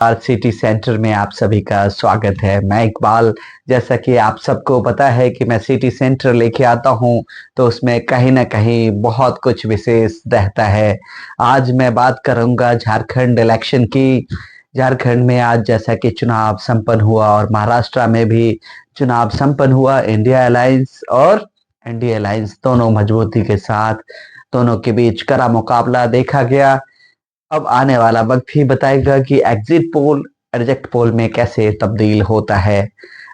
City centre में आप सभी का स्वागत है। मैं इकबाल। जैसा कि आप सबको पता है कि मैं सिटी सेंटर लेके आता हूं, तो उसमें कहीं ना कहीं बहुत कुछ विशेष रहता है। आज मैं बात करूंगा झारखंड इलेक्शन की। झारखंड में आज जैसा कि चुनाव संपन्न हुआ और महाराष्ट्र में भी चुनाव संपन्न हुआ, इंडिया अलायंस और एनडीए अलायंस दोनों मजबूती के साथ, दोनों के बीच कड़ा मुकाबला देखा गया। अब आने वाला वक्त ही बताएगा कि एग्जिट पोल रिजेक्ट पोल में कैसे तब्दील होता है।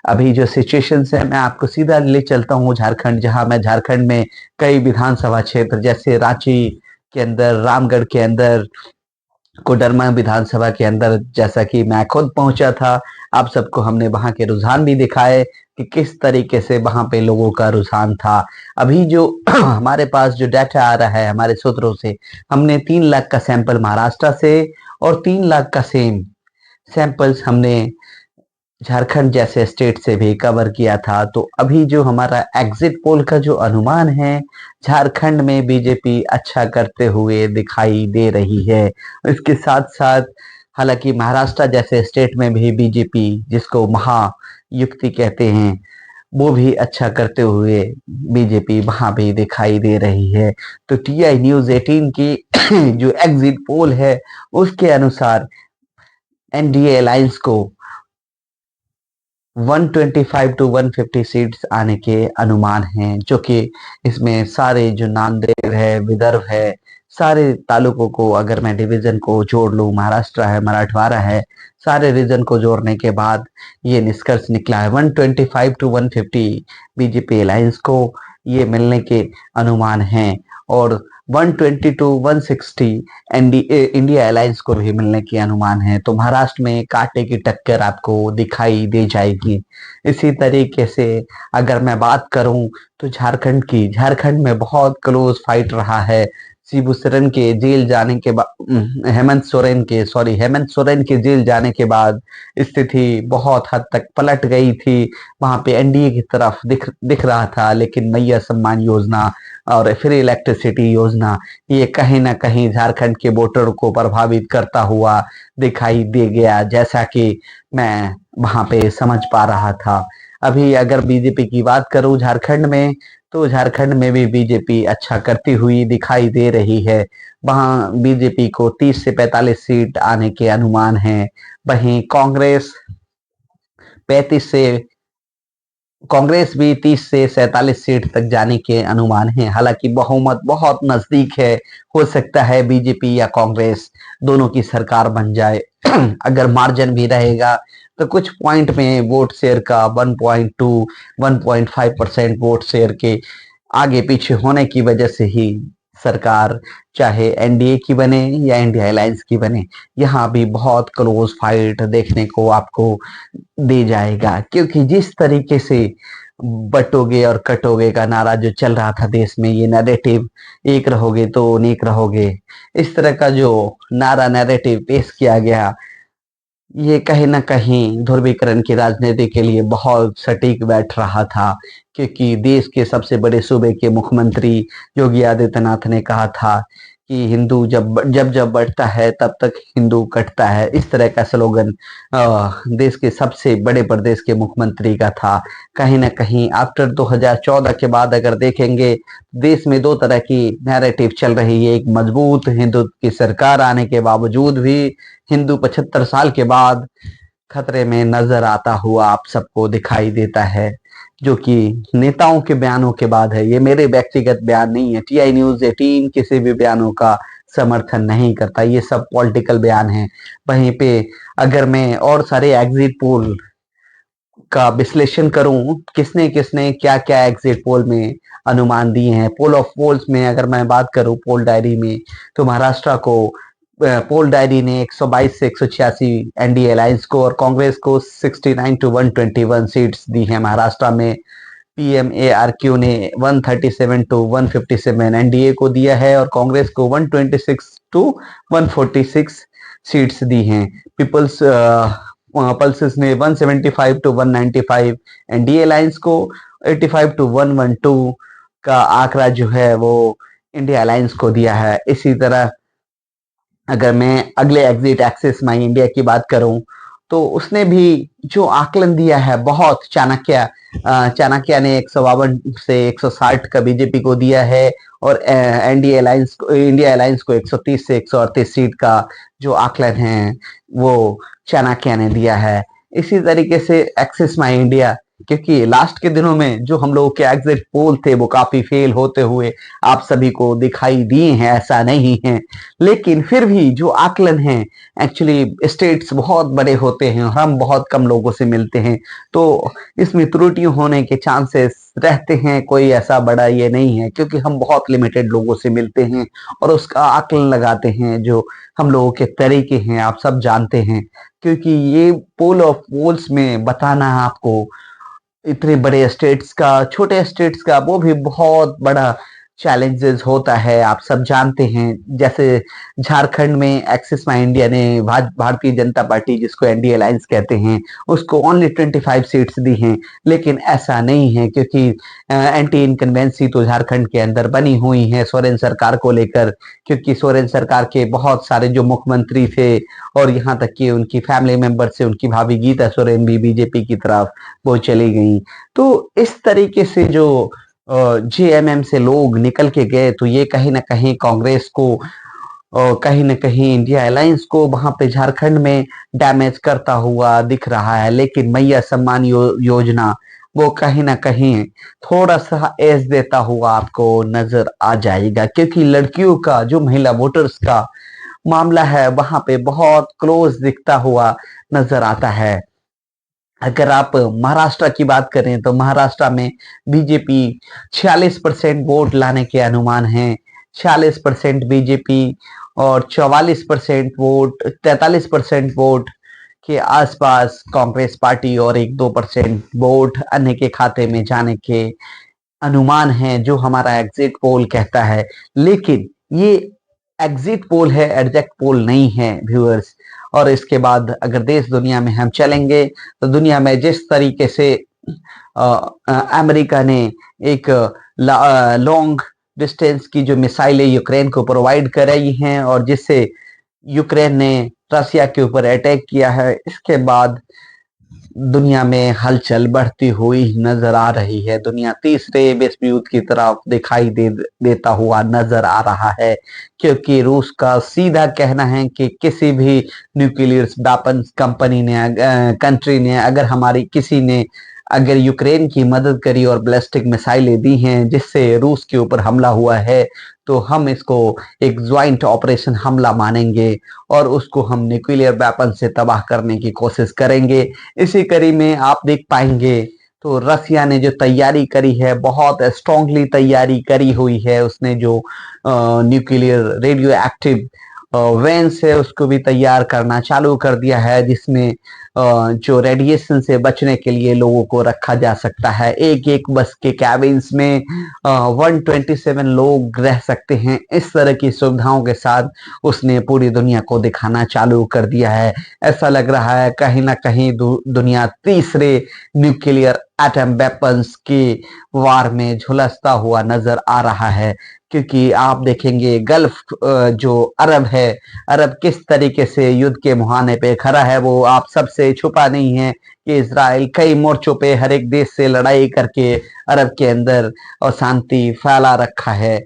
अभी जो सिचुएशन है, मैं आपको सीधा ले चलता हूँ झारखंड, जहां मैं झारखंड में कई विधानसभा क्षेत्र जैसे रांची के अंदर, रामगढ़ के अंदर, कोडरमा विधानसभा के अंदर, जैसा कि मैं खुद पहुंचा था, आप सबको हमने वहां के रुझान भी दिखाए कि किस तरीके से वहां पे लोगों का रुझान था। अभी जो हमारे पास जो डाटा आ रहा है हमारे सूत्रों से, हमने 3 लाख का सैंपल महाराष्ट्र से और 3 लाख का सेम सैंपल्स हमने झारखंड जैसे स्टेट से भी कवर किया था। तो अभी जो हमारा एग्जिट पोल का जो अनुमान है, झारखंड में बीजेपी अच्छा करते हुए दिखाई दे रही है। इसके साथ साथ हालांकि महाराष्ट्र जैसे स्टेट में भी बीजेपी, जिसको महायुक्ति कहते हैं, वो भी अच्छा करते हुए बीजेपी वहां भी दिखाई दे रही है। तो टीआई न्यूज 18 की जो एग्जिट पोल है, उसके अनुसार एनडीए अलायंस को 125 टू 150 सीट्स आने के अनुमान हैं, जो कि इसमें सारे जो नांदेड़ है, विदर्भ है, सारे तालुकों को अगर मैं डिवीजन को जोड़ लूं, महाराष्ट्र है, मराठवाड़ा है, सारे रीजन को जोड़ने के बाद ये निष्कर्ष निकला है 125 टू 150 बीजेपी अलायंस को ये मिलने के अनुमान हैं, और 120 टू 160 एनडीए इंडिया अलायंस को भी मिलने के अनुमान है। तो महाराष्ट्र में कांटे की टक्कर आपको दिखाई दे जाएगी। इसी तरीके से अगर मैं बात करूं तो झारखंड की, झारखंड में बहुत क्लोज फाइट रहा है। शिबू सोरेन के जेल जाने के बाद, हेमंत सोरेन के जेल जाने के बाद स्थिति बहुत हद तक पलट गई थी। वहां पे एनडीए की तरफ दिख रहा था, लेकिन मैया सम्मान योजना और फ्री इलेक्ट्रिसिटी योजना, ये कहीं ना कहीं झारखंड के वोटर को प्रभावित करता हुआ दिखाई दे गया, जैसा कि मैं वहां पे समझ पा रहा था। अभी अगर बीजेपी की बात करूं झारखंड में, तो झारखंड में भी बीजेपी अच्छा करती हुई दिखाई दे रही है। वहां बीजेपी को 30 से 45 सीट आने के अनुमान हैं। वहीं पैंतीस से कांग्रेस भी 30 से 47 सीट तक जाने के अनुमान है। हालांकि बहुमत बहुत नजदीक है, हो सकता है बीजेपी या कांग्रेस दोनों की सरकार बन जाए। अगर मार्जिन भी रहेगा तो कुछ पॉइंट में वोट शेयर का 1.2 1.5% वोट शेयर के आगे पीछे होने की वजह से ही सरकार, चाहे एनडीए की बने या इंडिया अलायंस की बने, यहाँ भी बहुत क्लोज फाइट देखने को आपको दे जाएगा। क्योंकि जिस तरीके से बटोगे और कटोगे का नारा जो चल रहा था देश में, ये नैरेटिव, एक रहोगे तो नेक रहोगे, इस तरह का जो नारा नैरेटिव पेश किया गया, ये कहीं ना कहीं ध्रुवीकरण की राजनीति के लिए बहुत सटीक बैठ रहा था। क्योंकि देश के सबसे बड़े सूबे के मुख्यमंत्री योगी आदित्यनाथ ने कहा था कि हिंदू जब जब जब बढ़ता है तब तक हिंदू कटता है। इस तरह का स्लोगन देश के सबसे बड़े प्रदेश के मुख्यमंत्री का था। कहीं ना कहीं आफ्टर 2014 के बाद अगर देखेंगे, देश में दो तरह की नैरेटिव चल रही है। एक मजबूत हिंदुत्व की सरकार आने के बावजूद भी हिंदू 75 साल के बाद खतरे में नजर आता हुआ आप सबको दिखाई देता है, जो कि नेताओं के बयानों के बाद है। ये मेरे व्यक्तिगत बयान नहीं है। टीआई न्यूज 18 किसी भी बयानों का समर्थन नहीं करता, ये सब पॉलिटिकल बयान है। वहीं पे अगर मैं और सारे एग्जिट पोल का विश्लेषण करूं, किसने किसने क्या क्या एग्जिट पोल में अनुमान दिए हैं, पोल ऑफ पोल्स में अगर मैं बात करूं, पोल डायरी में, तो महाराष्ट्र को पोल डायरी ने 122 से 186 एनडीए अलायंस को, और कांग्रेस को 69 टू 121 सीट्स दी है महाराष्ट्र में। पीएमएआरक्यू ने 137 टू 157 एनडीए को दिया है, और कांग्रेस को 126 टू 146 सीट्स दी हैं। पीपल्स पल्सेस ने 175 टू 195 एनडीए अलायंस को, 85 टू 112 का आंकड़ा जो है वो इंडिया अलायंस को दिया है। इसी तरह अगर मैं अगले एग्जिट एक्सिस माई इंडिया की बात करूं तो उसने भी जो आकलन दिया है बहुत चाणक्य ने 152 से 160 का बीजेपी को दिया है और एनडीए अलायंस को, इंडिया अलायंस को 130 से 138 सीट का जो आकलन है वो चाणक्य ने दिया है। इसी तरीके से एक्सिस माई इंडिया, क्योंकि लास्ट के दिनों में जो हम लोगों के एग्जिट पोल थे वो काफी फेल होते हुए आप सभी को दिखाई दिए हैं, ऐसा नहीं है, लेकिन फिर भी जो आकलन है एक्चुअली स्टेट्स बहुत बड़े होते हैं और हम बहुत कम लोगों से मिलते हैं, तो इसमें त्रुटि होने के चांसेस रहते हैं। कोई ऐसा बड़ा ये नहीं है क्योंकि हम बहुत लिमिटेड लोगों से मिलते हैं और उसका आकलन लगाते हैं जो हम लोगों के तरीके हैं, आप सब जानते हैं। क्योंकि ये पोल ऑफ पोल्स में बताना आपको इतने बड़े स्टेट्स का, छोटे स्टेट्स का, वो भी बहुत बड़ा चैलेंजेस होता है, आप सब जानते हैं। जैसे झारखंड में एक्सिस माई इंडिया ने भारतीय जनता पार्टी, जिसको एनडीए अलायंस कहते हैं, उसको ओनली 25 सीट्स दी हैं, लेकिन ऐसा नहीं है क्योंकि एंटी इनकन्वेंसी तो झारखंड के अंदर बनी हुई है सोरेन सरकार को लेकर, क्योंकि सोरेन सरकार के बहुत सारे जो मुख्यमंत्री थे और यहाँ तक कि उनकी फैमिली मेंबर से उनकी भाभी गीता सोरेन भी बीजेपी की तरफ वो चली गई। तो इस तरीके से जो जेएमएम से लोग निकल के गए, तो ये कहीं ना कहीं कांग्रेस को कहीं ना कहीं इंडिया अलायंस को वहां पे झारखंड में डैमेज करता हुआ दिख रहा है। लेकिन मैया सम्मान योजना वो कहीं ना कहीं थोड़ा सा एज देता हुआ आपको नजर आ जाएगा, क्योंकि लड़कियों का जो महिला वोटर्स का मामला है वहां पे बहुत क्लोज दिखता हुआ नजर आता है। अगर आप महाराष्ट्र की बात करें तो महाराष्ट्र में बीजेपी 46% वोट लाने के अनुमान है। 46% बीजेपी और 44% वोट, 43% वोट के आसपास कांग्रेस पार्टी और 1-2% वोट अन्य के खाते में जाने के अनुमान है, जो हमारा एग्जिट पोल कहता है। लेकिन ये एग्जिट पोल है, एग्जैक्ट पोल नहीं है व्यूअर्स। और इसके बाद अगर देश दुनिया में हम चलेंगे तो दुनिया में जिस तरीके से अमेरिका ने एक लॉन्ग डिस्टेंस की जो मिसाइलें यूक्रेन को प्रोवाइड कराई हैं और जिससे यूक्रेन ने रसिया के ऊपर अटैक किया है, इसके बाद दुनिया में हलचल बढ़ती हुई नजर आ रही है। दुनिया तीसरे विश्व युद्ध की तरफ दिखाई देता हुआ नजर आ रहा है, क्योंकि रूस का सीधा कहना है कि किसी भी न्यूक्लियर वेपन्स कंट्री ने अगर हमारी किसी ने अगर यूक्रेन की मदद करी और बैलिस्टिक मिसाइलें दी हैं जिससे रूस के ऊपर हमला हुआ है, तो हम इसको एक ज्वाइंट ऑपरेशन हमला मानेंगे और उसको हम न्यूक्लियर वेपन से तबाह करने की कोशिश करेंगे। इसी कड़ी में आप देख पाएंगे तो रसिया ने जो तैयारी करी है, बहुत स्ट्रांगली तैयारी करी हुई है। उसने जो न्यूक्लियर रेडियो एक्टिव वेंस है उसको भी तैयार करना चालू कर दिया है, जिसमें जो रेडिएशन से बचने के लिए लोगों को रखा जा सकता है। एक एक बस के कैबिन्स में 127 लोग रह सकते हैं। इस तरह की सुविधाओं के साथ उसने पूरी दुनिया को दिखाना चालू कर दिया है। ऐसा लग रहा है कहीं ना कहीं दुनिया तीसरे न्यूक्लियर एटम वेपन्स की वार में झुलसता हुआ नजर आ रहा है, क्योंकि आप देखेंगे गल्फ जो अरब है, अरब किस तरीके से युद्ध के मुहाने पे खड़ा है, वो आप सबसे छुपा नहीं है कि इजराइल कई मोर्चों पे हर एक देश से लड़ाई करके अरब के अंदर अशांति फैला रखा है,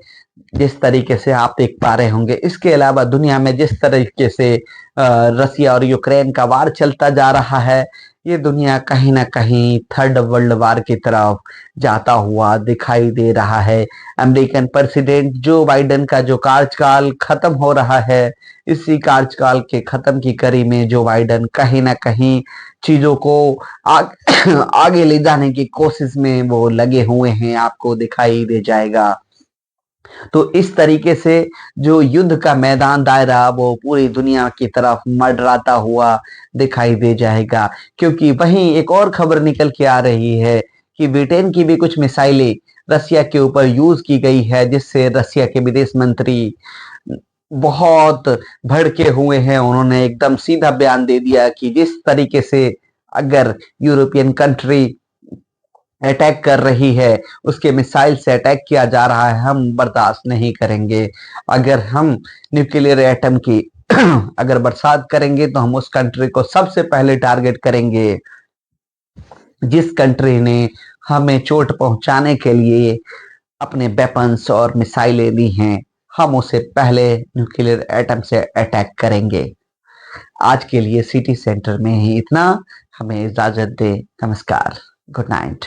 जिस तरीके से आप देख पा रहे होंगे। इसके अलावा दुनिया में जिस तरीके से रसिया और यूक्रेन का वार चलता जा रहा है, ये दुनिया कहीं ना कहीं थर्ड वर्ल्ड वार की तरफ जाता हुआ दिखाई दे रहा है। अमेरिकन प्रेसिडेंट जो बाइडेन का जो कार्यकाल खत्म हो रहा है, इसी कार्यकाल के खत्म की कड़ी में जो बाइडेन कहीं ना कहीं चीजों को आगे ले जाने की कोशिश में वो लगे हुए हैं, आपको दिखाई दे जाएगा। तो इस तरीके से जो युद्ध का मैदान दायरा वो पूरी दुनिया की तरफ मंडराता हुआ दिखाई दे जाएगा, क्योंकि वहीं एक और खबर निकल के आ रही है कि ब्रिटेन की भी कुछ मिसाइलें रसिया के ऊपर यूज की गई है, जिससे रसिया के विदेश मंत्री बहुत भड़के हुए हैं। उन्होंने एकदम सीधा बयान दे दिया कि जिस तरीके से अगर यूरोपियन कंट्री अटैक कर रही है, उसके मिसाइल से अटैक किया जा रहा है, हम बर्दाश्त नहीं करेंगे। अगर हम न्यूक्लियर एटम की अगर बरसात करेंगे तो हम उस कंट्री को सबसे पहले टारगेट करेंगे जिस कंट्री ने हमें चोट पहुंचाने के लिए अपने वेपन्स और मिसाइलें दी हैं, हम उसे पहले न्यूक्लियर एटम से अटैक करेंगे। आज के लिए सिटी सेंटर में ही इतना। हमें इजाजत दे। नमस्कार। Good night.